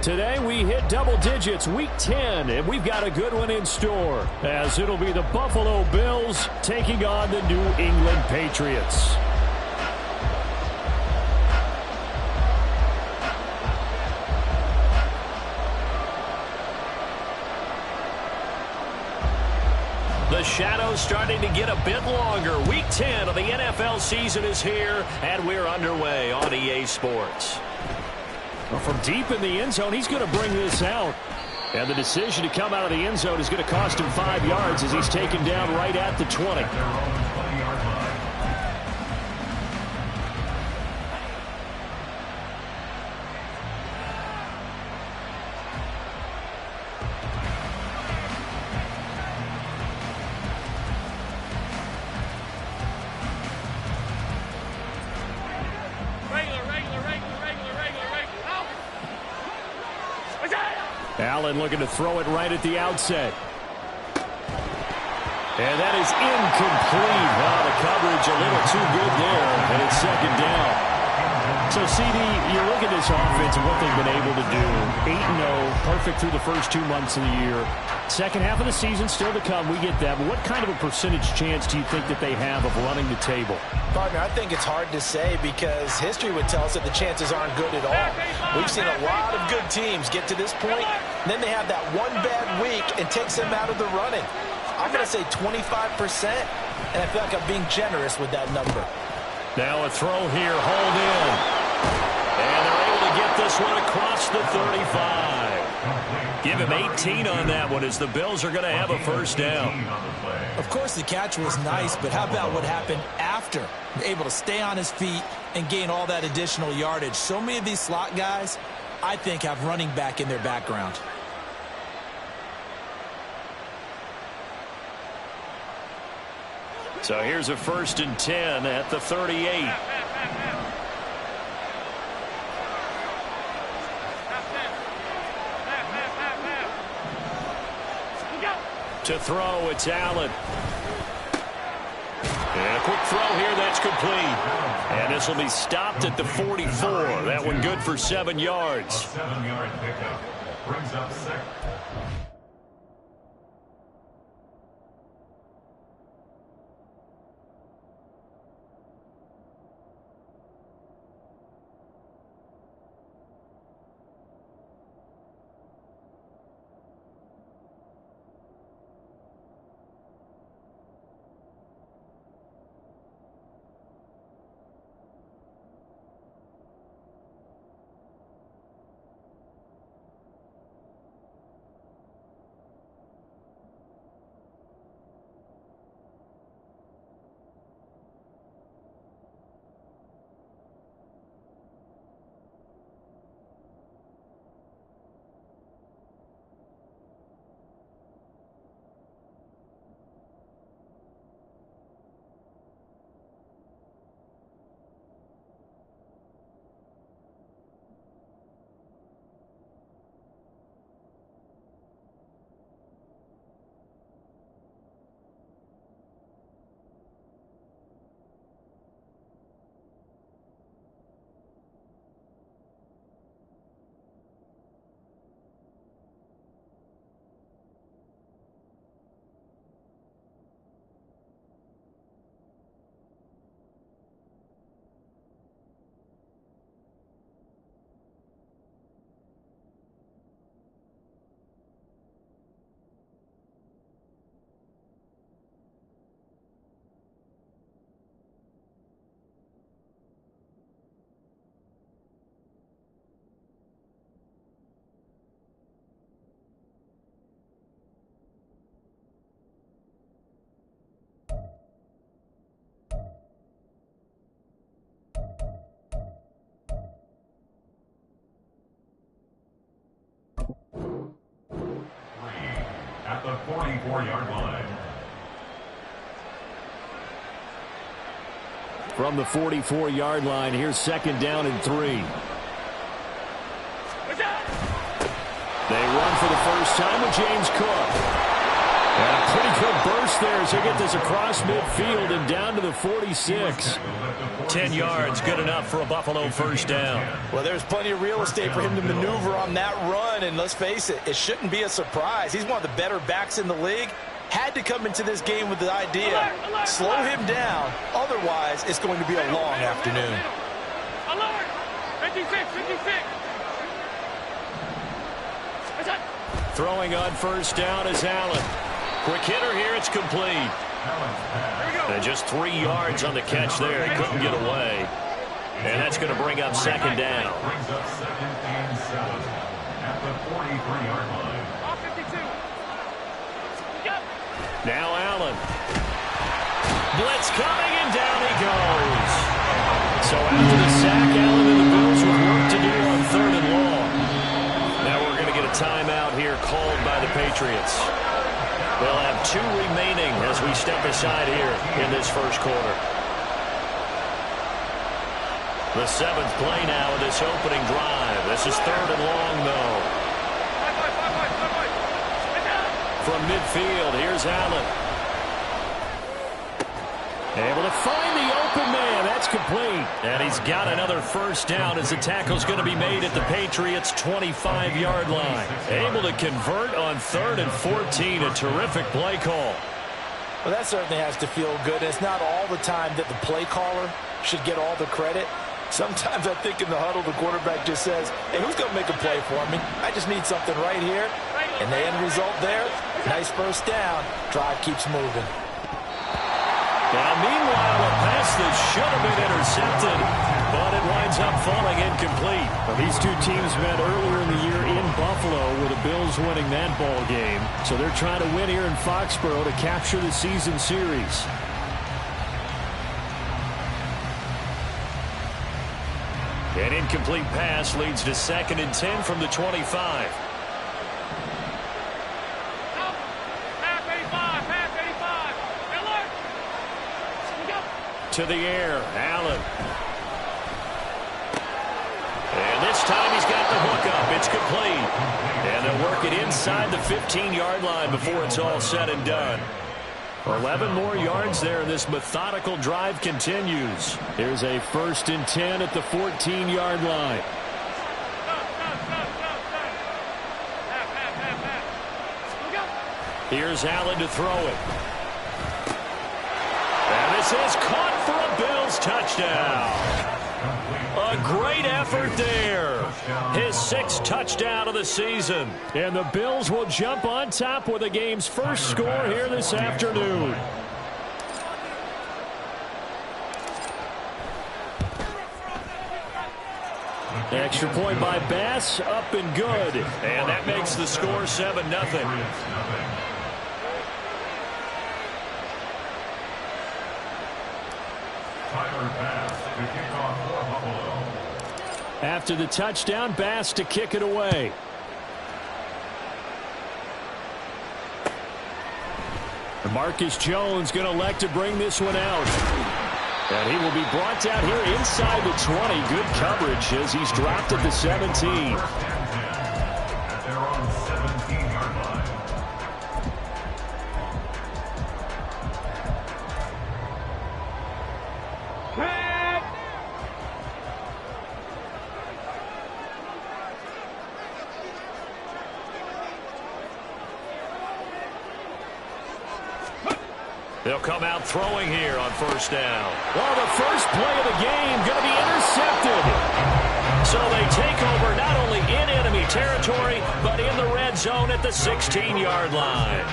Today we hit double digits, week 10, and we've got a good one in store, as it'll be the Buffalo Bills taking on the New England Patriots. The shadow's starting to get a bit longer. Week 10 of the NFL season is here, and we're underway on EA Sports. Well, from deep in the end zone, he's going to bring this out. And the decision to come out of the end zone is going to cost him 5 yards as he's taken down right at the 20. Allen looking to throw it right at the outset. And that is incomplete. Wow, the coverage a little too good there, and it's second down. So, CD, you look at this offense and what they've been able to do. 8-0, perfect through the first 2 months of the year. Second half of the season still to come. We get that. But what kind of a percentage chance do you think that they have of running the table? Partner, I think it's hard to say because history would tell us that the chances aren't good at all. We've seen a lot of good teams get to this point, and then they have that one bad week and takes them out of the running. I'm going to say 25%, and I feel like I'm being generous with that number. Now a throw here, hold in. And they're able to get this one across the 35. Give him 18 on that one as the Bills are going to have a first down. Of course, the catch was nice, but how about what happened after? Able to stay on his feet and gain all that additional yardage. So many of these slot guys, I think, have running back in their background. So here's a 1st and 10 at the 38. To throw, it's Allen. And a quick throw here, that's complete. And this will be stopped at the 44. That one good for 7 yards. A 7-yard pickup brings up second. At the 44-yard line. From the 44-yard line, here's 2nd down and 3. They run for the first time with James Cook. And a pretty good burst there as they get this across midfield and down to the 46. 10 yards, good enough for a Buffalo first down. Well, there's plenty of real estate for him to maneuver on that run, and let's face it, it shouldn't be a surprise. He's one of the better backs in the league. Had to come into this game with the idea, slow him down, otherwise it's going to be a long afternoon. Alert! 56, 56! Throwing on first down is Allen. Quick hitter here, it's complete. And just 3 yards on the catch there. He couldn't get away. And that's going to bring up second down. Brings up 2nd and 7 at the 43-yard line. Off 52. Yep. Now Allen. Blitz coming, and down he goes. So after the sack, Allen and the Bills with work to do on 3rd and long. Now we're going to get a timeout here called by the Patriots. They'll have 2 remaining as we step aside here in this first quarter. The 7th play now in this opening drive. This is 3rd and long, though. From midfield, here's Allen. Able to find the open man. That's complete. And he's got another first down as the tackle's going to be made at the Patriots' 25-yard line. Able to convert on 3rd and 14. A terrific play call. Well, that certainly has to feel good. It's not all the time that the play caller should get all the credit. Sometimes I think in the huddle, the quarterback just says, hey, who's going to make a play for me? I just need something right here. And the end result there, nice first down. Drive keeps moving. Now, meanwhile, a pass that should have been intercepted, but it winds up falling incomplete. Well, these two teams met earlier in the year in Buffalo with the Bills winning that ball game. So they're trying to win here in Foxborough to capture the season series. An incomplete pass leads to 2nd and 10 from the 25. To the air, Allen. And this time he's got the hook up. It's complete. And they'll work it inside the 15-yard line before it's all said and done. 11 more yards there, and this methodical drive continues. Here's a 1st and 10 at the 14-yard line. Here's Allen to throw it. And this is caught for a Bills touchdown. A great effort there. His 6th touchdown of the season. And the Bills will jump on top with the game's first score here this afternoon. Extra point by Bass, up and good. And that makes the score 7-0. After the touchdown, Bass to kick it away. Marcus Jones going to elect to bring this one out. And he will be brought down here inside the 20. Good coverage as he's dropped at the 17. At their own 17-yard line. They'll come out throwing here on first down. Well, the first play of the game going to be intercepted. So they take over not only in enemy territory, but in the red zone at the 16-yard line.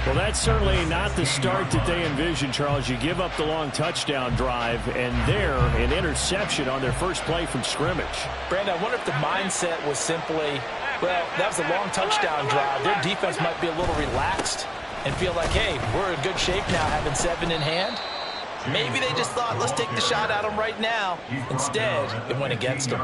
Well, that's certainly not the start that they envisioned, Charles. You give up the long touchdown drive, and there, an interception on their first play from scrimmage. Brandon, I wonder if the mindset was simply, well, that was a long touchdown drive. Their defense might be a little relaxed and feel like, hey, we're in good shape now having 7 in hand. Maybe they just thought, let's take the shot at them right now. Instead, it went against them.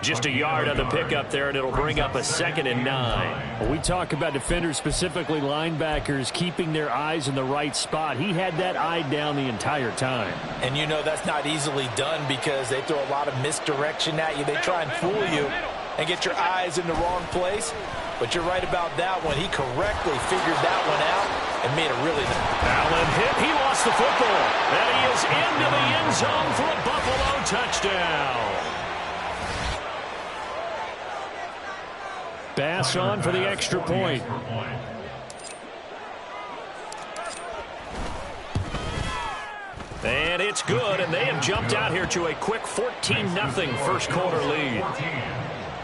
Just a yard on the pickup there, and it'll bring up a 2nd and 9. Well, we talk about defenders, specifically linebackers, keeping their eyes in the right spot. He had that eye down the entire time. And you know that's not easily done because they throw a lot of misdirection at you. They try and fool you. and get your eyes in the wrong place. But you're right about that one. He correctly figured that one out and made a really nice. Allen hit. He lost the football. And he is into the end zone for a Buffalo touchdown. Bass on for the extra point. And it's good, and they have jumped out here to a quick 14-0 first quarter lead.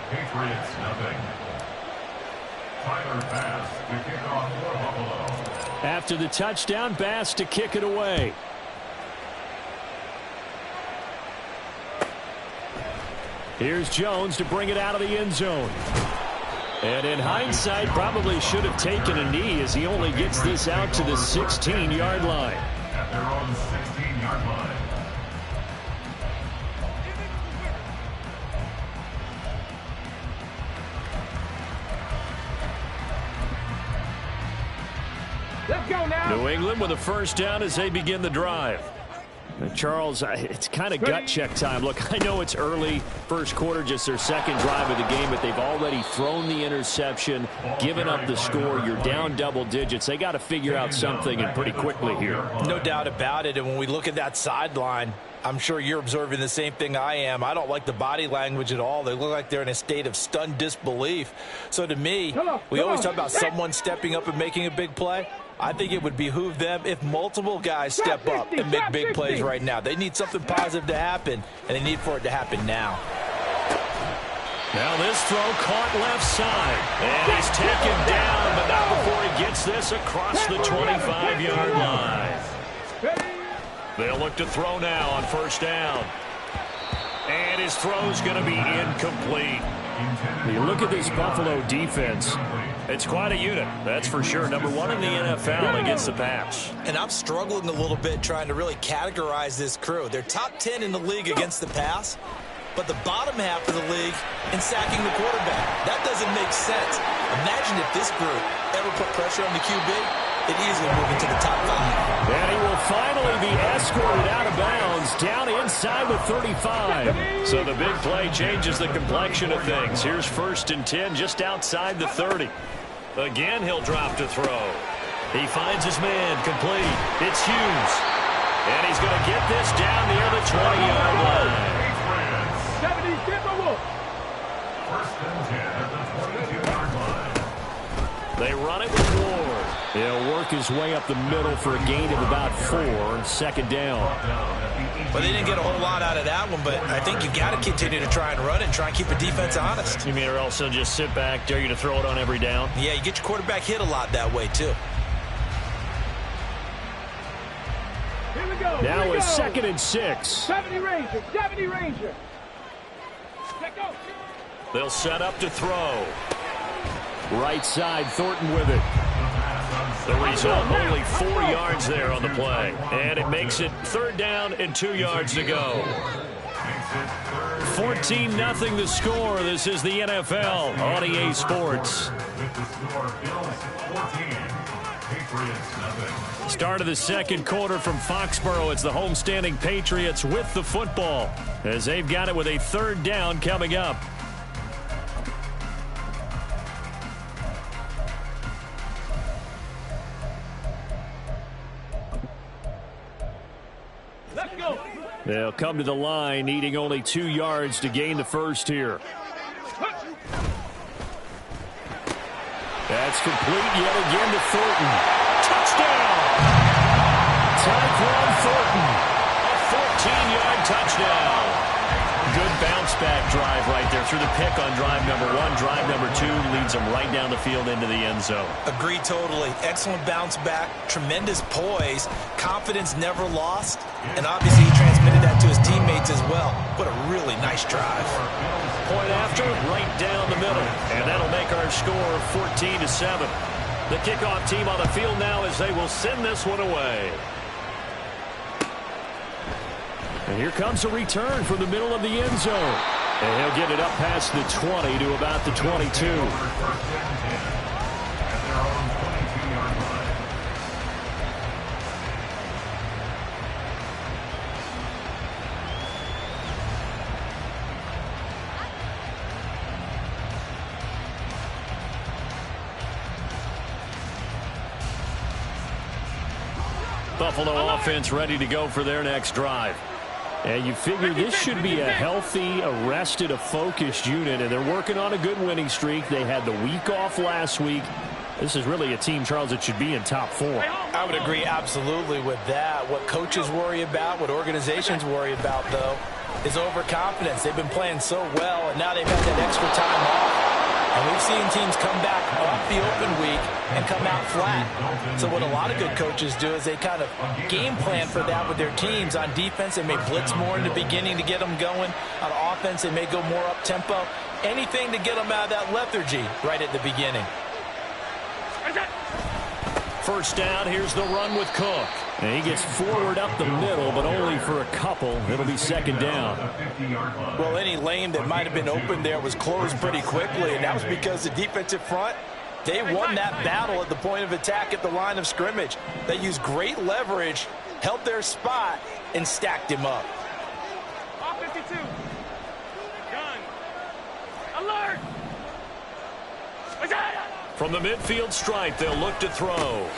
Patriots nothing. Tyler Bass to kick off for Buffalo. After the touchdown, Bass to kick it away. Here's Jones to bring it out of the end zone. And in hindsight, probably should have taken a knee as he only gets this out to the 16-yard line. At their own 16-yard line. Let's go now. New England with a first down as they begin the drive. Charles, it's kind of gut check time. Look, I know it's early, first quarter, just their second drive of the game, but they've already thrown the interception, given up the score. You're down double digits. They got to figure out something, and pretty quickly here. No doubt about it. And when we look at that sideline, I'm sure you're observing the same thing I am. I don't like the body language at all. They look like they're in a state of stunned disbelief. So to me, we always talk about someone stepping up and making a big play. I think it would behoove them if multiple guys step up and make big plays right now. They need something positive to happen, and they need for it to happen now. Now this throw caught left side, and he's taken down, but not before he gets this across the 25-yard line. They'll look to throw now on first down. And his throw's going to be incomplete. You look at this Buffalo defense. It's quite a unit, that's for sure. Number one in the NFL against the pass. And I'm struggling a little bit trying to really categorize this crew. They're top 10 in the league against the pass, but the bottom half of the league in sacking the quarterback. That doesn't make sense. Imagine if this group ever put pressure on the QB. It easily move into the top 5. And he will finally be escorted out of bounds down inside the 35. So the big play changes the complexion of things. Here's 1st and 10 just outside the 30. Again, he'll drop to throw. He finds his man complete. It's Hughes. And he's going to get this down near the 20-yard line. 1st and 10 at the 22-yard line. They run it with Ward. He'll work his way up the middle for a gain of about 4, 2nd down. Well, they didn't get a whole lot out of that one, but I think you got to continue to try and run and try and keep the defense honest. You mean or else they'll just sit back, dare you to throw it on every down? Yeah, you get your quarterback hit a lot that way, too. Here we go. Now it's 2nd and 6. 70 Ranger. 70 Ranger. Let go. They'll set up to throw. Right side, Thornton with it. The result, only 4 yards there on the play. And it makes it 3rd down and 2 yards to go. 14-0 the score. This is the NFL on EA Sports. Start of the second quarter from Foxborough. It's the homestanding Patriots with the football as they've got it with a 3rd down coming up. They'll come to the line, needing only 2 yards to gain the first here. That's complete yet again to Thornton. Touchdown! Tyquan Thornton. A 14-yard touchdown. Good bounce-back drive right there through the pick on drive number 1. Drive number 2 leads them right down the field into the end zone. Agree totally. Excellent bounce back, tremendous poise, confidence never lost, and obviously he transmitted that to his teammates as well. What a really nice drive. Point after, right down the middle. And that'll make our score 14-7. The kickoff team on the field now as they will send this one away. And here comes a return from the middle of the end zone. And he'll get it up past the 20 to about the 22. Buffalo offense ready to go for their next drive. And you figure this should be a healthy, arrested, a focused unit, and they're working on a good winning streak. They had the week off last week. This is really a team, Charles, that should be in top 4. I would agree absolutely with that. What coaches worry about, what organizations worry about, though, is overconfidence. They've been playing so well, and now they've had that extra time off. And we've seen teams come back off the open week and come out flat. So what a lot of good coaches do is they kind of game plan for that with their teams. On defense, they may blitz more in the beginning to get them going. On offense, they may go more up-tempo. Anything to get them out of that lethargy right at the beginning. First down, here's the run with Cook. And he gets forward up the middle, but only for a couple. It'll be second down. Well, any lane that might have been open there was closed pretty quickly, and that was because the defensive front, they won that battle at the point of attack at the line of scrimmage. They used great leverage, held their spot, and stacked him up. All 52. Gun. Alert. From the midfield stripe, they'll look to throw.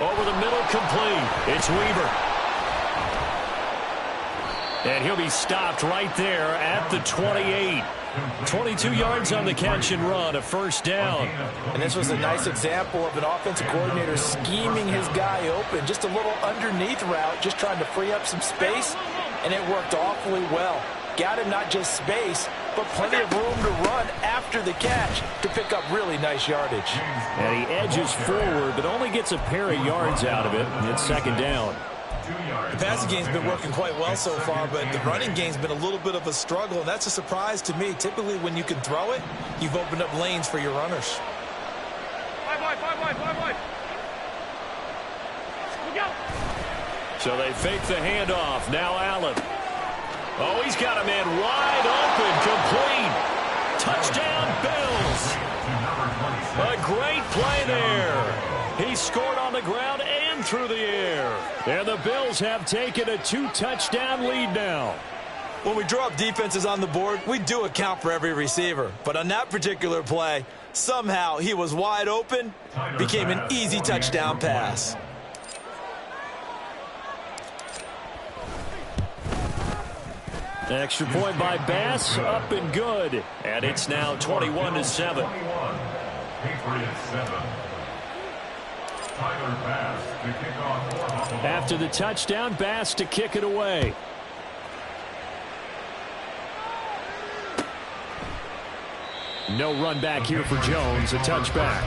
Over the middle, complete. It's Weaver. And he'll be stopped right there at the 28. 22 yards on the catch and run, a first down. And this was a nice example of an offensive coordinator scheming his guy open. Just a little underneath route, just trying to free up some space, and it worked awfully well. Got him not just space, but plenty of room to run after the catch to pick up really nice yardage. And he edges forward, but only gets a pair of yards out of it. It's second down. The passing game's been working quite well so far, but the running game's been a little bit of a struggle, and that's a surprise to me. Typically, when you can throw it, you've opened up lanes for your runners. Five wide. We go. So they fake the handoff. Now Allen. Oh, he's got a man wide open, complete. Touchdown, Bills. A great play there. He scored on the ground and through the air. And the Bills have taken a 2-touchdown lead now. When we draw up defenses on the board, we do account for every receiver. But on that particular play, somehow he was wide open, became an easy touchdown pass. Extra point by Bass, up and good. And it's now 21-7. After the touchdown, Bass to kick it away. No run back here for Jones, a touchback.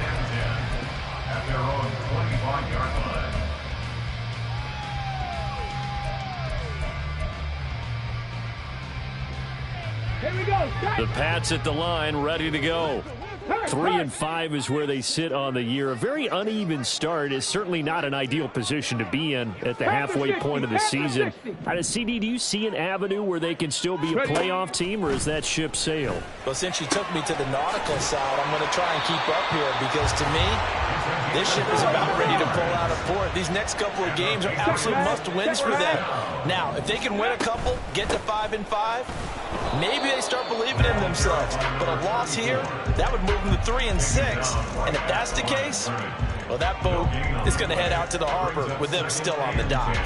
At their own 25-yard line. Here we go. The Pats at the line, ready to go. 3-5 is where they sit on the year. A very uneven start is certainly not an ideal position to be in at the halfway point of the season. CD, do you see an avenue where they can still be a playoff team, or is that ship sailed? Well, since you took me to the nautical side, I'm going to try and keep up here because, to me, this ship is about ready to pull out of port. These next couple of games are absolute must-wins for them. Now, if they can win a couple, get to 5-5, maybe they start believing in themselves. But a loss here, that would move them to 3-6. And if that's the case, well, that boat is going to head out to the harbor with them still on the dock.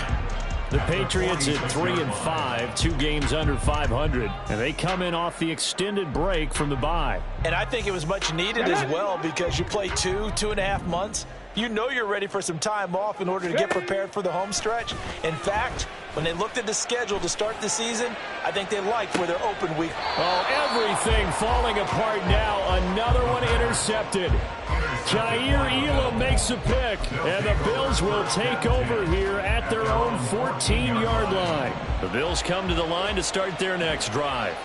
The Patriots at 3-5, 2 games under 500, and they come in off the extended break from the bye. And I think it was much needed as well because you play 2.5 months. You know you're ready for some time off in order to get prepared for the home stretch. In fact, when they looked at the schedule to start the season, I think they liked where their open week. Oh, everything falling apart now. Another one intercepted. Jair Elam makes a pick, and the Bills will take over here at their own 14-yard line. The Bills come to the line to start their next drive.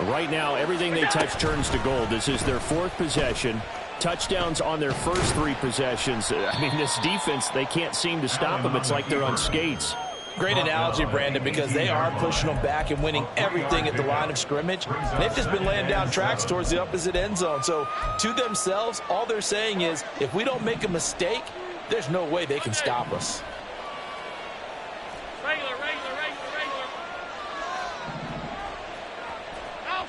Right now, everything they touch turns to gold. This is their 4th possession. Touchdowns on their first 3 possessions. I mean, this defense, they can't seem to stop them. It's like they're on skates. Great analogy, Brandon, because they are pushing them back and winning everything at the line of scrimmage. They've just been laying down tracks towards the opposite end zone. So to themselves, all they're saying is, if we don't make a mistake, there's no way they can stop us. Regular. Out.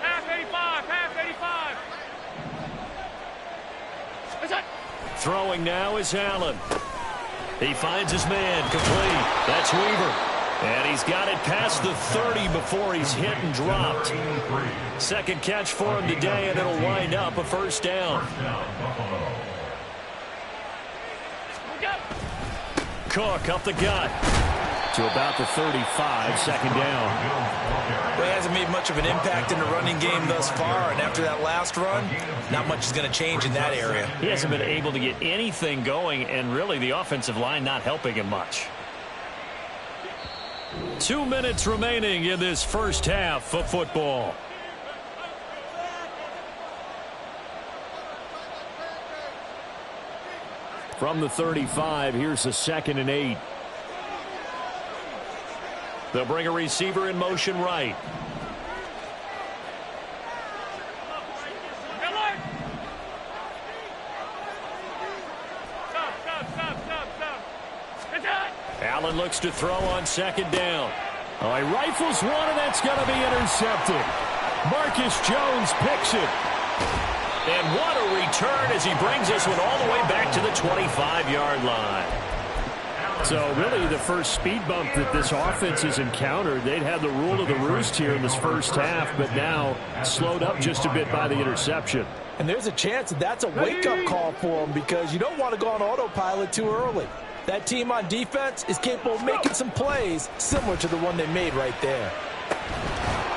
Half 85. Throwing now is Allen. He finds his man, complete. That's Weaver. And he's got it past the 30 before he's hit and dropped. Second catch for him today, and it'll wind up a first down. Cook up the gut to about the 35, second down. Well, he hasn't made much of an impact in the running game thus far, and after that last run, not much is going to change in that area. He hasn't been able to get anything going, and really the offensive line not helping him much. 2 minutes remaining in this first half of football. From the 35, here's a 2nd and 8. They'll bring a receiver in motion right. Allen looks to throw on 2nd down. Oh, he rifles one, and that's going to be intercepted. Marcus Jones picks it. And what a return as he brings this one all the way back to the 25-yard line. So really the first speed bump that this offense has encountered, they'd had the rule of the roost here in this first half, but now slowed up just a bit by the interception. And there's a chance that that's a wake-up call for them because you don't want to go on autopilot too early. That team on defense is capable of making some plays similar to the one they made right there.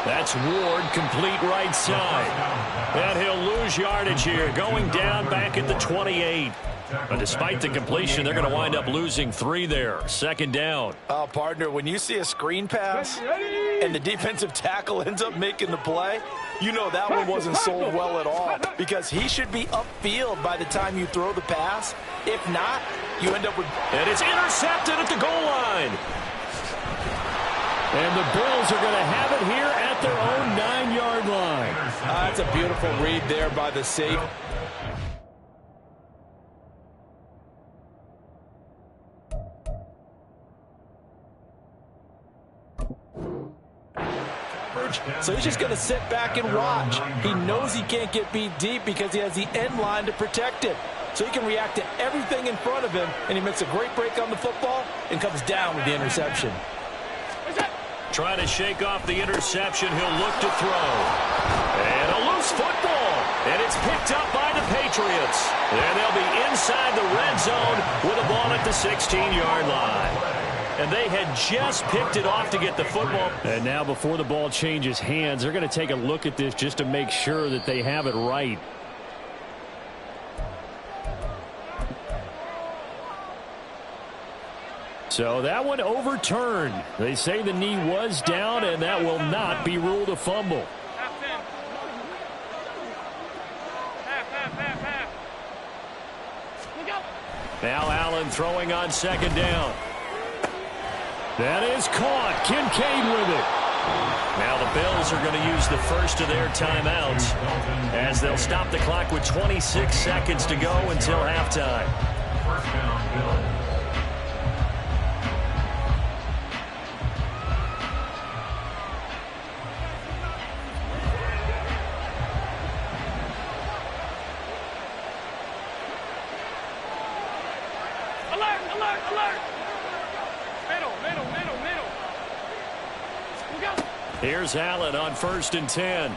That's Ward, complete right side. And he'll lose yardage here, going down back at the 28. But despite the completion, they're going to wind up losing 3 there. 2nd down. Oh, partner, when you see a screen pass and the defensive tackle ends up making the play, you know that one wasn't sold well at all because he should be upfield by the time you throw the pass. If not, you end up with... And it's intercepted at the goal line. And the Bills are going to have it here at their own 9-yard line. That's a beautiful read there by the safety. So he's just going to sit back and watch. He knows he can't get beat deep because he has the end line to protect it. So he can react to everything in front of him, and he makes a great break on the football and comes down with the interception. Trying to shake off the interception. He'll look to throw. And a loose football. And it's picked up by the Patriots. And they'll be inside the red zone with a ball at the 16-yard line. And they had just picked it off to get the football. And now before the ball changes hands, they're going to take a look at this just to make sure that they have it right. So that one overturned. They say the knee was down, and that will not be ruled a fumble. Now Allen throwing on 2nd down. That is caught. Kincaid with it. Now the Bills are going to use the first of their timeouts as they'll stop the clock with 26 seconds to go until halftime. First down, Bills. Here's Allen on 1st and 10.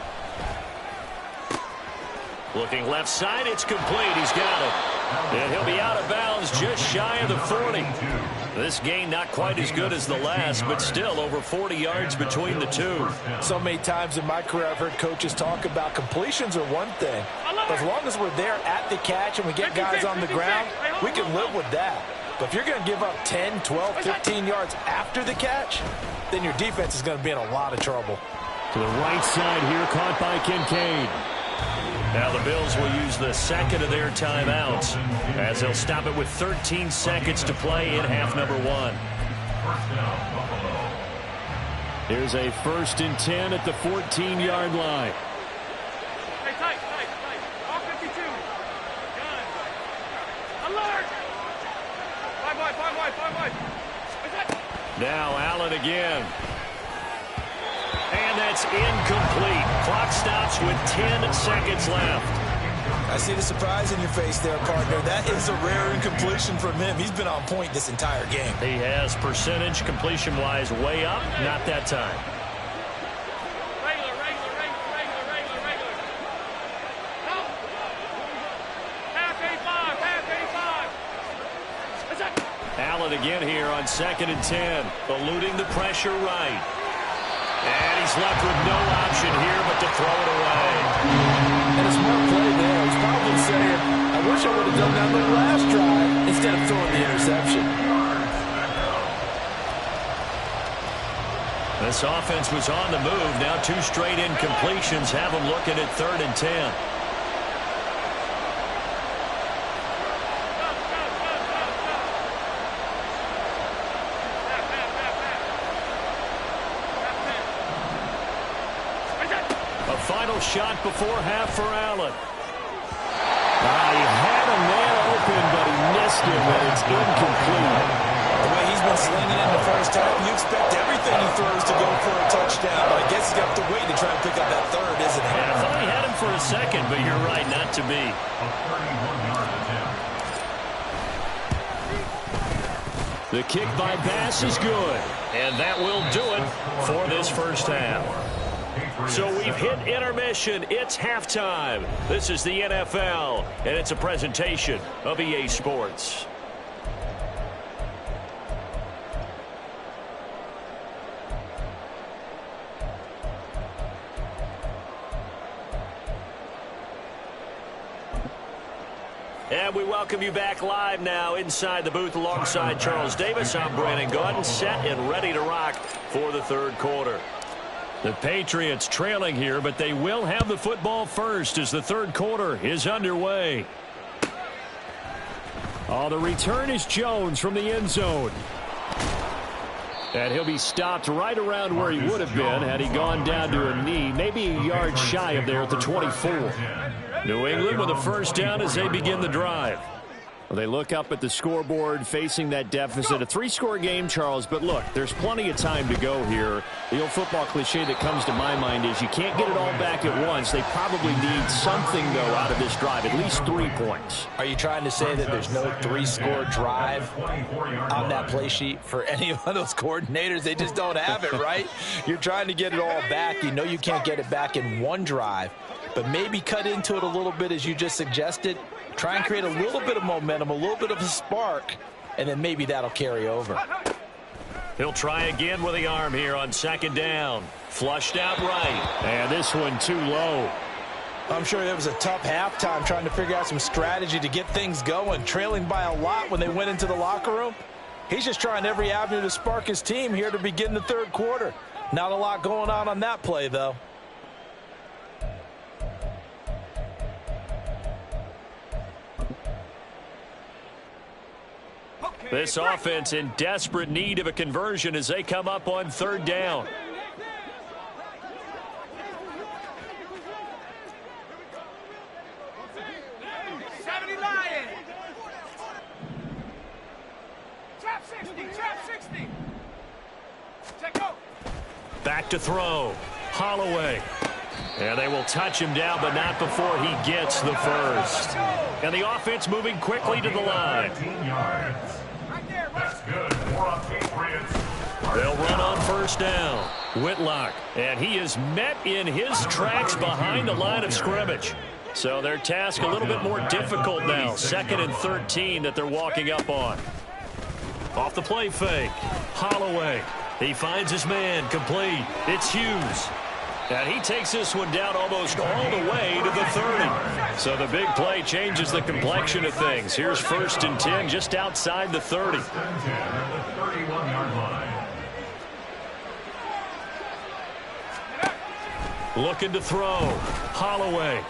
Looking left side, it's complete. He's got it. And he'll be out of bounds just shy of the 40. This gain not quite as good as the last, but still over 40 yards between the two. So many times in my career I've heard coaches talk about completions are one thing. But as long as we're there at the catch and we get guys on the ground, we can live with that. But if you're going to give up 10, 12, 15 yards after the catch, then your defense is going to be in a lot of trouble. To the right side here, caught by Kincaid. Now the Bills will use the second of their timeouts as they'll stop it with 13 seconds to play in half number 1. Here's a 1st and 10 at the 14-yard line. Tight. All 52. Gun. Alert! 5 wide. Now Allen again. And that's incomplete. Clock stops with 10 seconds left. I see the surprise in your face there, partner. That is a rare incompletion from him. He's been on point this entire game. He has percentage completion-wise way up. Not that time. Allen again here on 2nd and 10. Eluding the pressure right. And he's left with no option here but to throw it away. And a smart play there. He's probably saying, I wish I would have done that on the last drive instead of throwing the interception. This offense was on the move. Now 2 straight incompletions have them looking at 3rd and 10. Final shot before half for Allen. He had a man open, but he missed him, and it's incomplete. The way he's been slinging it in the first half, you expect everything he throws to go for a touchdown, but I guess he's got to wait to try and pick up that third, isn't he? And I thought he had him for a second, but you're right, not to be. The kick by Bass is good, and that will do it for this first half. So we've hit intermission. It's halftime. This is the NFL, and it's a presentation of EA Sports. And we welcome you back live now inside the booth alongside Charles Davis. I'm Brandon Gaudin, set and ready to rock for the third quarter. The Patriots trailing here, but they will have the football first as the third quarter is underway. The return is Jones from the end zone. And he'll be stopped right around where he would have been had he gone down to a knee, maybe a yard shy of there at the 24. New England with a first down as they begin the drive. Well, they look up at the scoreboard facing that deficit. A 3-score game, Charles, but look, there's plenty of time to go here. The old football cliche that comes to my mind is you can't get it all back at once. They probably need something, though, out of this drive, at least 3 points. Are you trying to say that there's no 3-score drive on that play sheet for any of those coordinators? They just don't have it, right? You're trying to get it all back. You know you can't get it back in one drive, but maybe cut into it a little bit as you just suggested. Try and create a little bit of momentum, a little bit of a spark, and then maybe that'll carry over. He'll try again with the arm here on 2nd down. Flushed out right. And this one too low. I'm sure it was a tough halftime trying to figure out some strategy to get things going. Trailing by a lot when they went into the locker room. He's just trying every avenue to spark his team here to begin the third quarter. Not a lot going on that play, though. This offense in desperate need of a conversion as they come up on 3rd down. Back to throw. Holloway. And they will touch him down, but not before he gets the first. And the offense moving quickly to the line. That's good. They'll run on 1st down. Whitlock. And he is met in his tracks behind the line of scrimmage. So their task a little bit more difficult now. 2nd and 13 that they're walking up on. Off the play fake. Holloway. He finds his man complete. It's Hughes. And he takes this one down almost all the way to the 30. So the big play changes the complexion of things. Here's 1st and 10 just outside the 30. Looking to throw. Holloway.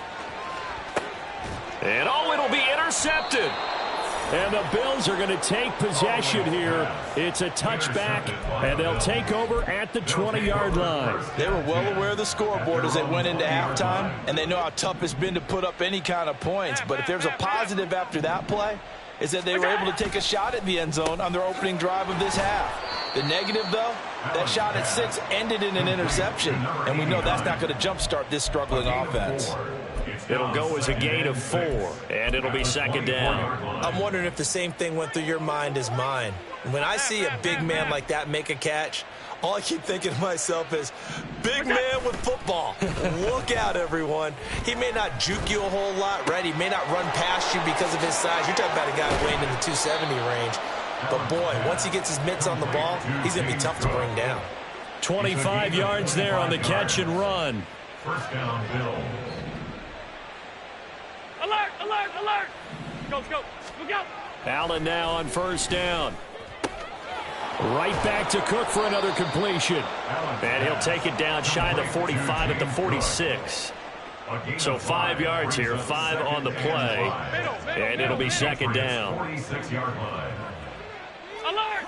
And it'll be intercepted. And the Bills are going to take possession here. It's a touchback, and they'll take over at the 20-yard line. They were well aware of the scoreboard as they went into halftime, and they know how tough it's been to put up any kind of points. But if there's a positive after that play, is that they were able to take a shot at the end zone on their opening drive of this half. The negative, though, that shot at 6 ended in an interception, and we know that's not going to jumpstart this struggling offense. It'll go as a gain of 4, and it'll be second down. I'm wondering if the same thing went through your mind as mine. When I see a big man like that make a catch, all I keep thinking to myself is, big man with football. Look out, everyone. He may not juke you a whole lot, right? He may not run past you because of his size. You're talking about a guy weighing in the 270 range. But, boy, once he gets his mitts on the ball, he's going to be tough to bring down. 25 yards there on the catch and run. First down, Bill. Alert, alert, alert. Go, go, look out. Allen now on first down. Right back to Cook for another completion. And he'll take it down shy of the 45 at the 46. So 5 yards here, 5 on the play. And it'll be second down. 46-yard line. Alert.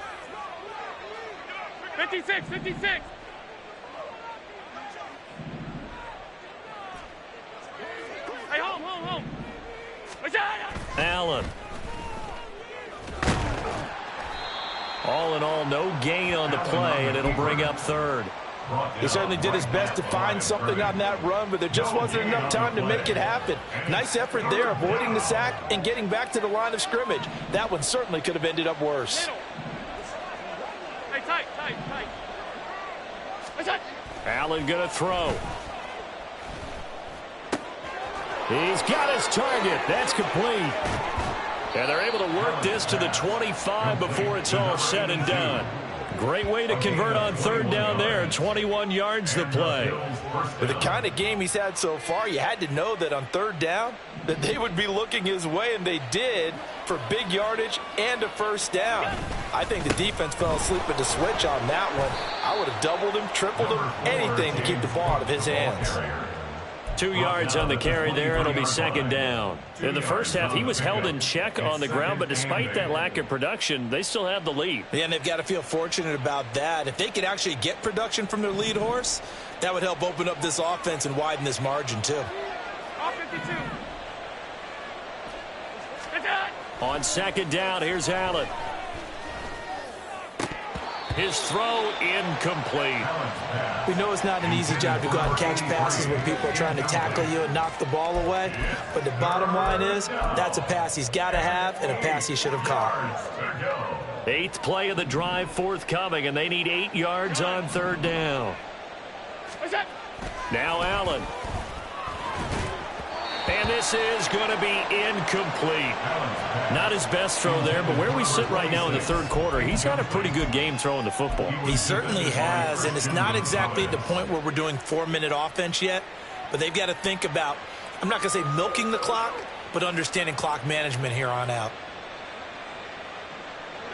56, 56. Hey, home. Allen. All in all, no gain on the play, and it'll bring up third. He certainly did his best to find something on that run, but there just wasn't enough time to make it happen. Nice effort there, avoiding the sack and getting back to the line of scrimmage. That one certainly could have ended up worse. Hey, tight. Allen going to throw. He's got his target. That's complete. And they're able to work this to the 25 before it's all said and done. Great way to convert on third down there. 21 yards to play. With the kind of game he's had so far, you had to know that on third down that they would be looking his way, and they did, for big yardage and a first down. I think the defense fell asleep at the switch on that one. I would have doubled him, tripled him, anything to keep the ball out of his hands. 2 yards on the carry there. It'll be second down. In the first half, he was held in check on the ground, but despite that lack of production, they still have the lead. Yeah, and they've got to feel fortunate about that. If they could actually get production from their lead horse, that would help open up this offense and widen this margin, too. All 52. On second down, here's Allen. His throw incomplete. We know it's not an easy job to go out and catch passes when people are trying to tackle you and knock the ball away. But the bottom line is that's a pass he's got to have and a pass he should have caught. 8th play of the drive forthcoming, and they need 8 yards on third down. Now Allen. And this is going to be incomplete. Not his best throw there, but where we sit right now in the third quarter, he's had a pretty good game throwing the football. He certainly has, and it's not exactly at the point where we're doing 4-minute offense yet, but they've got to think about, I'm not going to say milking the clock, but understanding clock management here on out.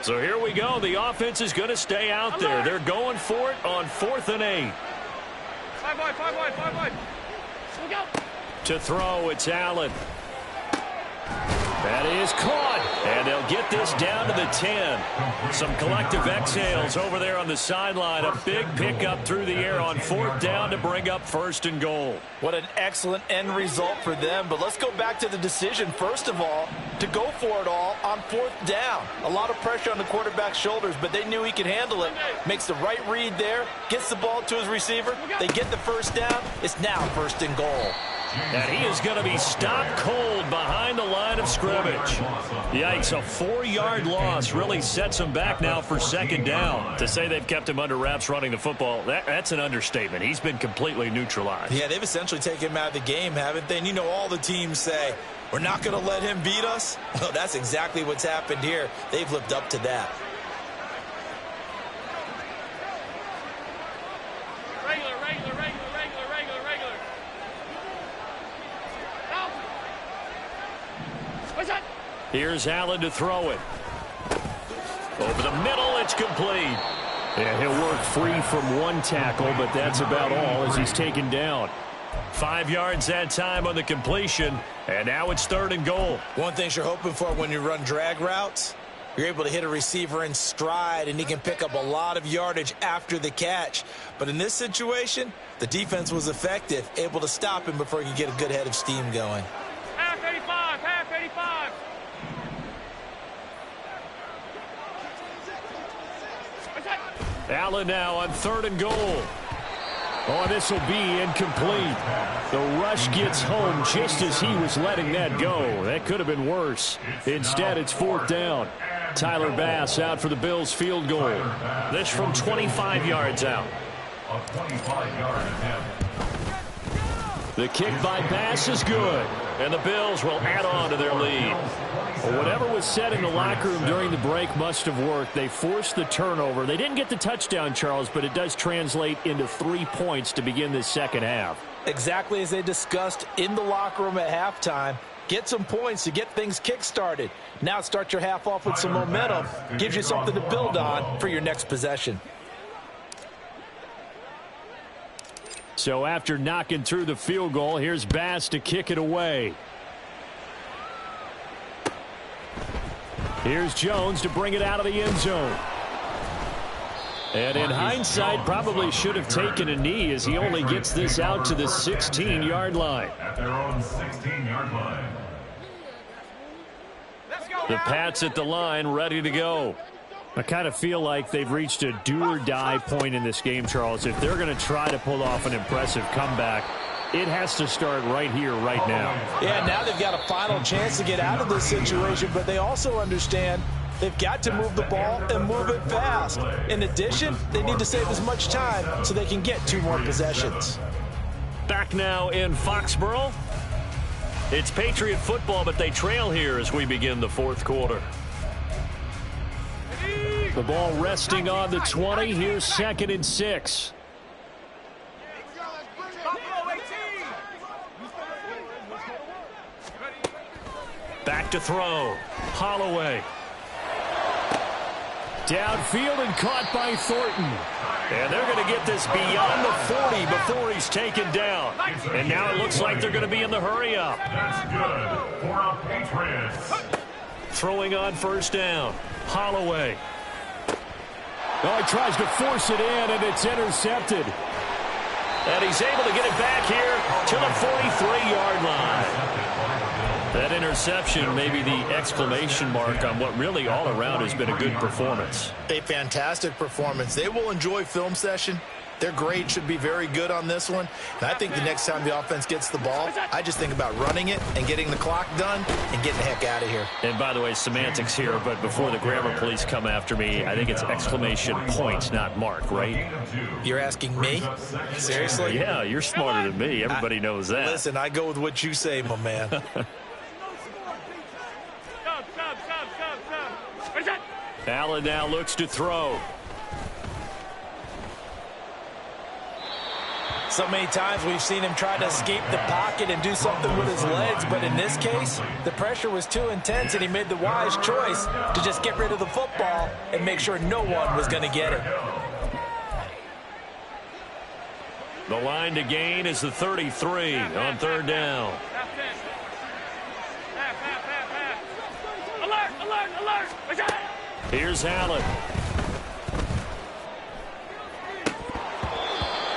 So here we go. The offense is going to stay out there. They're going for it on 4th and 8. 5 wide. Look out. To throw, it's Allen. That is caught, and they'll get this down to the 10. Some collective exhales over there on the sideline. A big pickup through the air on 4th down to bring up 1st and goal. What an excellent end result for them. But let's go back to the decision, first of all, to go for it all on 4th down. A lot of pressure on the quarterback's shoulders, but they knew he could handle it. Makes the right read there, gets the ball to his receiver. They get the first down. It's now 1st and goal. And he is going to be stopped cold behind the line of scrimmage. Yikes, a 4-yard loss really sets him back now for second down. To say they've kept him under wraps running the football, that's an understatement. He's been completely neutralized. Yeah, they've essentially taken him out of the game, haven't they? And you know all the teams say, we're not going to let him beat us. Well, that's exactly what's happened here. They've lived up to that. Regular. Here's Allen to throw it. Over the middle, it's complete. And he'll work free from one tackle, but that's about all as he's taken down. 5 yards that time on the completion, and now it's 3rd and goal. One thing you're hoping for when you run drag routes, you're able to hit a receiver in stride, and he can pick up a lot of yardage after the catch. But in this situation, the defense was effective, able to stop him before he could get a good head of steam going. Half 85. Allen now on 3rd and goal. Oh, this will be incomplete. The rush gets home just as he was letting that go. That could have been worse. Instead, it's 4th down. Tyler Bass out for the Bills field goal. This from 25 yards out. A 25-yard attempt. The kick by Bass is good. And the Bills will add on to their lead. Well, whatever was said in the locker room during the break must have worked. They forced the turnover. They didn't get the touchdown, Charles, but it does translate into 3 points to begin this second half. Exactly as they discussed in the locker room at halftime. Get some points to get things kick-started. Now start your half off with some momentum. Gives you something to build on for your next possession. So after knocking through the field goal, here's Bass to kick it away. Here's Jones to bring it out of the end zone. And in hindsight, probably should have taken a knee as he only gets this out to the 16-yard line. At their own 16-yard line. The Pats at the line, ready to go. I kind of feel like they've reached a do-or-die point in this game, Charles. If they're going to try to pull off an impressive comeback, it has to start right here, right now. Yeah, now they've got a final chance to get out of this situation, but they also understand they've got to move the ball and move it fast. In addition, they need to save as much time so they can get 2 more possessions. Back now in Foxborough. It's Patriot football, but they trail here as we begin the 4th quarter. The ball resting on the 20. Here's 2nd and 6. Back to throw. Holloway. Downfield and caught by Thornton. And they're going to get this beyond the 40 before he's taken down. And now it looks like they're going to be in the hurry up. That's good for our Patriots. Throwing on 1st down. Holloway. Oh, he tries to force it in, and it's intercepted. And he's able to get it back here to the 43-yard line. That interception may be the exclamation mark on what really all around has been a good performance. A fantastic performance. They will enjoy film session. Their grade should be very good on this one. And I think the next time the offense gets the ball, I just think about running it and getting the clock done and getting the heck out of here. And by the way, semantics here, but before the grammar police come after me, I think it's exclamation point, not mark, right? You're asking me? Seriously? Yeah, you're smarter than me. Everybody knows that. Listen, I go with what you say, my man. Allen now looks to throw. So many times we've seen him try to escape the pocket and do something with his legs, but in this case, the pressure was too intense and he made the wise choice to just get rid of the football and make sure no one was going to get it. The line to gain is the 33 on 3rd down. Here's Allen.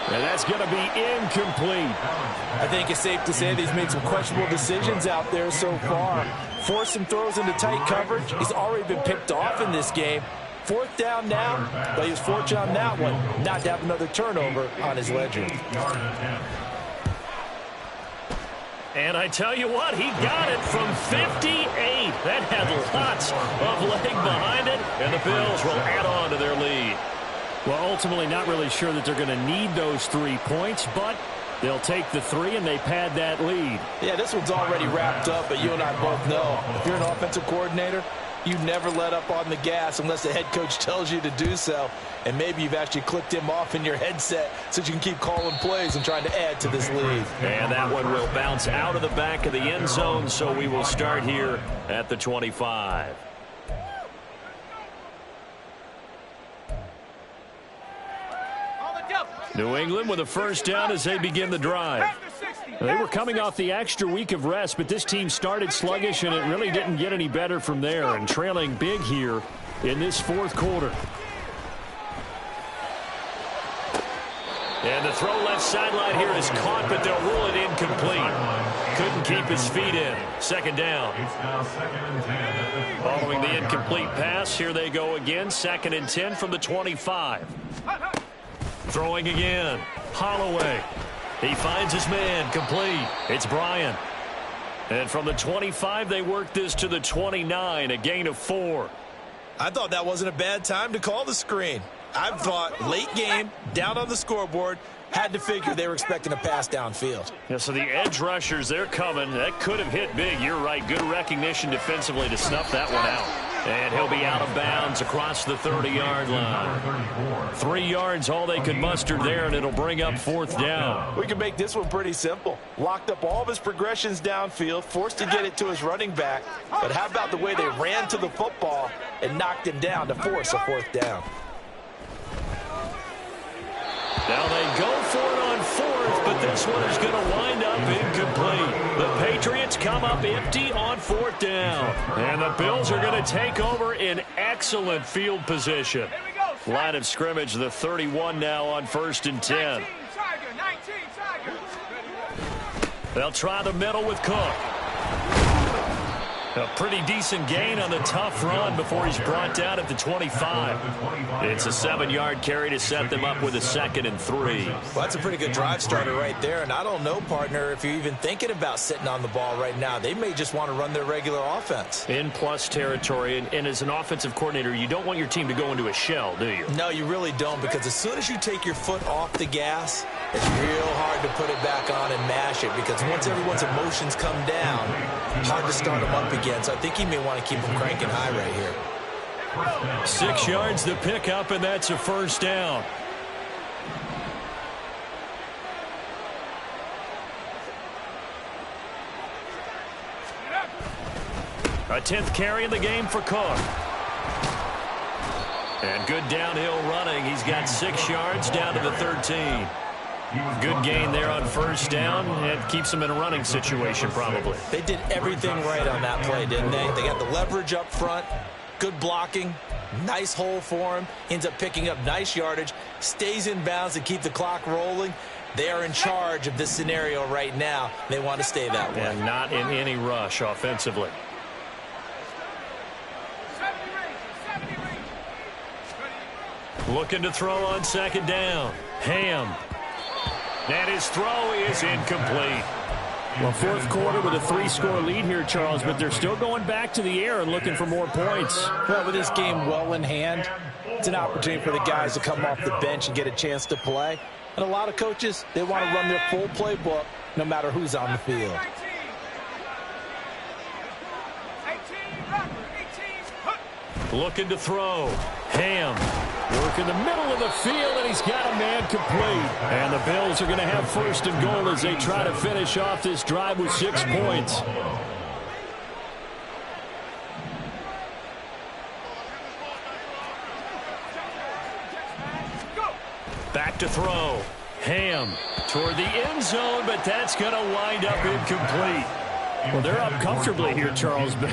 And that's going to be incomplete. I think it's safe to say that he's made some questionable decisions out there so far. Forced some throws into tight coverage. He's already been picked off in this game. 4th down now, but he was fortunate on that one not to have another turnover on his ledger. And I tell you what, he got it from 58. That had lots of leg behind it, and the Bills will add on to their lead. Well, ultimately not really sure that they're going to need those 3 points, but they'll take the 3 and they pad that lead. Yeah, this one's already wrapped up, but you and I both know if you're an offensive coordinator, you never let up on the gas unless the head coach tells you to do so. And maybe you've actually clicked him off in your headset so you can keep calling plays and trying to add to this lead. And that one will bounce out of the back of the end zone, so we will start here at the 25. New England with a 1st down as they begin the drive. They were coming off the extra week of rest, but this team started sluggish, and it really didn't get any better from there, and trailing big here in this 4th quarter. And the throw left sideline here is caught, but they'll rule it incomplete. Couldn't keep his feet in. 2nd down. Following the incomplete pass, here they go again. 2nd and 10 from the 25. Throwing again. Holloway. He finds his man. Complete. It's Bryant. And from the 25, they work this to the 29, a gain of 4. I thought that wasn't a bad time to call the screen. I thought late game, down on the scoreboard, had to figure they were expecting a pass downfield. Yeah, so the edge rushers, they're coming. That could have hit big. You're right. Good recognition defensively to snuff that one out. And he'll be out of bounds across the 30-yard line. 3 yards, all they could muster there, and it'll bring up 4th down. We can make this one pretty simple. Locked up all of his progressions downfield, forced to get it to his running back. But how about the way they ran to the football and knocked him down to force a 4th down? Now they go for it on 4th, but this one is going to wind up incomplete. The Patriots come up empty on 4th down. And the Bills are going to take over in excellent field position. Line of scrimmage, the 31 now on 1st and 10. They'll try the middle with Cook. A pretty decent gain on the tough run before he's brought down at the 25. It's a 7-yard carry to set them up with a 2nd and 3. Well, that's a pretty good drive starter right there. And I don't know, partner, if you're even thinking about sitting on the ball right now. They may just want to run their regular offense. In plus territory, and as an offensive coordinator, you don't want your team to go into a shell, do you? No, you really don't, because as soon as you take your foot off the gas, it's real hard to put it back on and mash it, because once everyone's emotions come down, it's hard to start them up again. So I think he may want to keep them cranking high right here. 6 yards to pick up, and that's a 1st down. A 10th carry in the game for Cook. And good downhill running. He's got 6 yards down to the 13. Good gain there on 1st down, and keeps them in a running situation probably. They did everything right on that play, didn't they? They got the leverage up front, good blocking, nice hole for him, ends up picking up nice yardage, stays in bounds to keep the clock rolling. They are in charge of this scenario right now. They want to stay that way. And not in any rush offensively. Looking to throw on 2nd down. Ham. And his throw is incomplete. Well, 4th quarter with a 3-score lead here, Charles, but they're still going back to the air and looking for more points. Well, with this game well in hand, it's an opportunity for the guys to come off the bench and get a chance to play. And a lot of coaches, they want to run their full playbook no matter who's on the field. Looking to throw. Ham. Work in the middle of the field, and he's got a man complete. And the Bills are going to have 1st and goal as they try to finish off this drive with 6 points. Back to throw. Ham toward the end zone, but that's going to wind up incomplete. Well, they're up comfortably here, Charles, but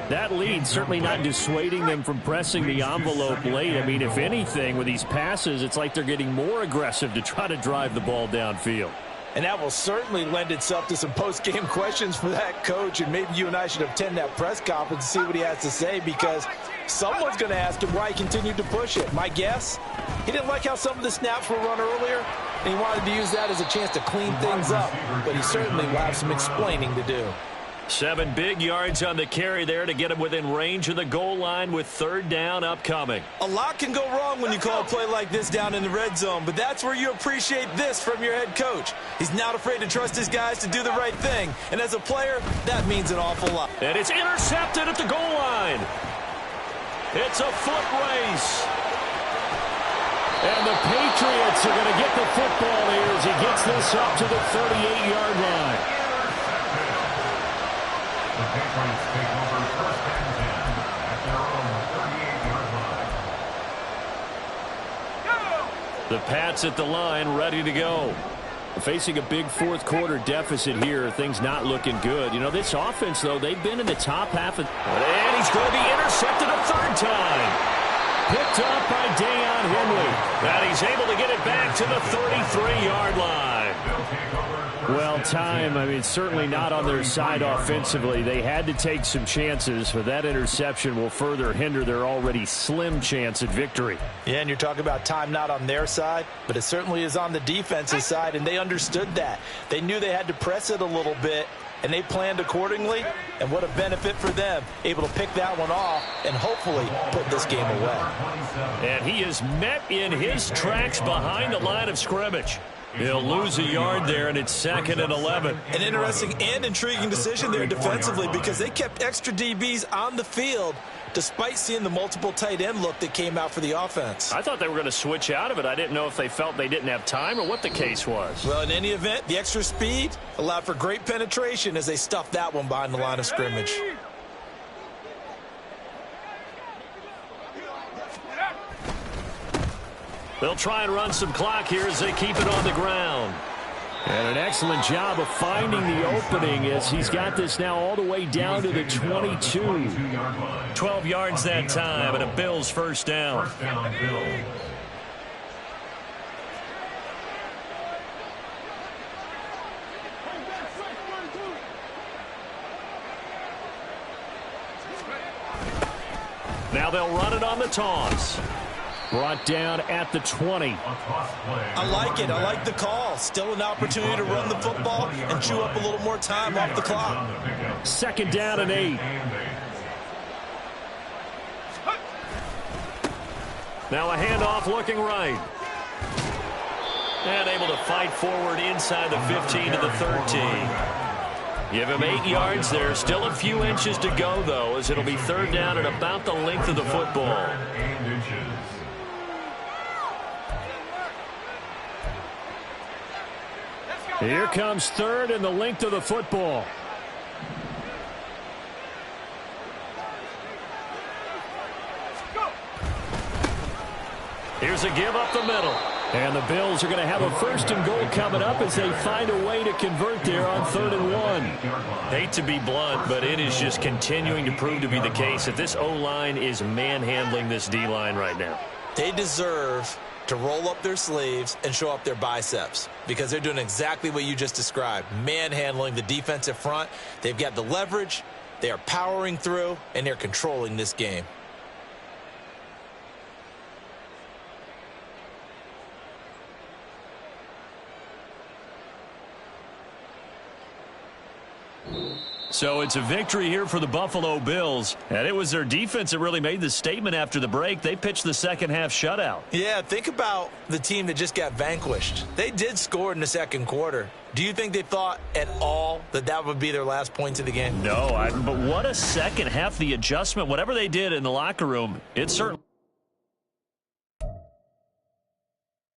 that lead certainly not dissuading them from pressing the envelope late. I mean, if anything, with these passes, it's like they're getting more aggressive to try to drive the ball downfield. And that will certainly lend itself to some post-game questions for that coach, and maybe you and I should attend that press conference and see what he has to say, because someone's going to ask him why he continued to push it. My guess, he didn't like how some of the snaps were run earlier, and he wanted to use that as a chance to clean things up, but he certainly will have some explaining to do. 7 big yards on the carry there to get him within range of the goal line with 3rd down upcoming. A lot can go wrong when you call a play like this down in the red zone, but that's where you appreciate this from your head coach. He's not afraid to trust his guys to do the right thing, and as a player, that means an awful lot. And it's intercepted at the goal line. It's a foot race. And the Patriots are going to get the football here as he gets this up to the 38-yard line. The Patriots take over 1st and 10 at their own 38-yard line. The Pats at the line, ready to go. Facing a big 4th quarter deficit here, things not looking good. You know, this offense, though, they've been in the top half of... And he's going to be intercepted a 3rd time. Picked up by Deion Henley. And he's able to get it back to the 33-yard line. They'll take over Well, time, I mean, certainly not on their side offensively. They had to take some chances, but that interception will further hinder their already slim chance at victory. Yeah, and you're talking about time not on their side, but it certainly is on the defensive side, and they understood that. They knew they had to press it a little bit, and they planned accordingly, and what a benefit for them, able to pick that one off and hopefully put this game away. And he is met in his tracks behind the line of scrimmage. He'll lose a yard there, and it's 2nd and 11. An interesting and intriguing decision there defensively because they kept extra DBs on the field despite seeing the multiple tight end look that came out for the offense. I thought they were going to switch out of it. I didn't know if they felt they didn't have time or what the case was. Well, in any event, the extra speed allowed for great penetration as they stuffed that one behind the line of scrimmage. They'll try and run some clock here as they keep it on the ground. And an excellent job of finding the opening as he's got this now all the way down to the 22. 12 yards that time, and a Bills first down. Now they'll run it on the toss. Brought down at the 20. I like it. I like the call. Still an opportunity to run the football and chew up a little more time off the clock. 2nd down and 8. Now a handoff looking right. And able to fight forward inside the 15 to the 13. Give him 8 yards there. Still a few inches to go, though, as it'll be 3rd down and about the length of the football. Here comes 3rd and the length of the football. Here's a give up the middle. And the Bills are going to have a 1st and goal coming up as they find a way to convert there on 3rd and 1. Hate to be blunt, but it is just continuing to prove to be the case that this O-line is manhandling this D-line right now. They deserve to roll up their sleeves and show up their biceps because they're doing exactly what you just described, manhandling the defensive front. They've got the leverage, they are powering through, and they're controlling this game. So it's a victory here for the Buffalo Bills. And it was their defense that really made the statement after the break. They pitched the second half shutout. Yeah, think about the team that just got vanquished. They did score in the second quarter. Do you think they thought at all that that would be their last points of the game? No, but what a second half. The adjustment, whatever they did in the locker room, it certainly...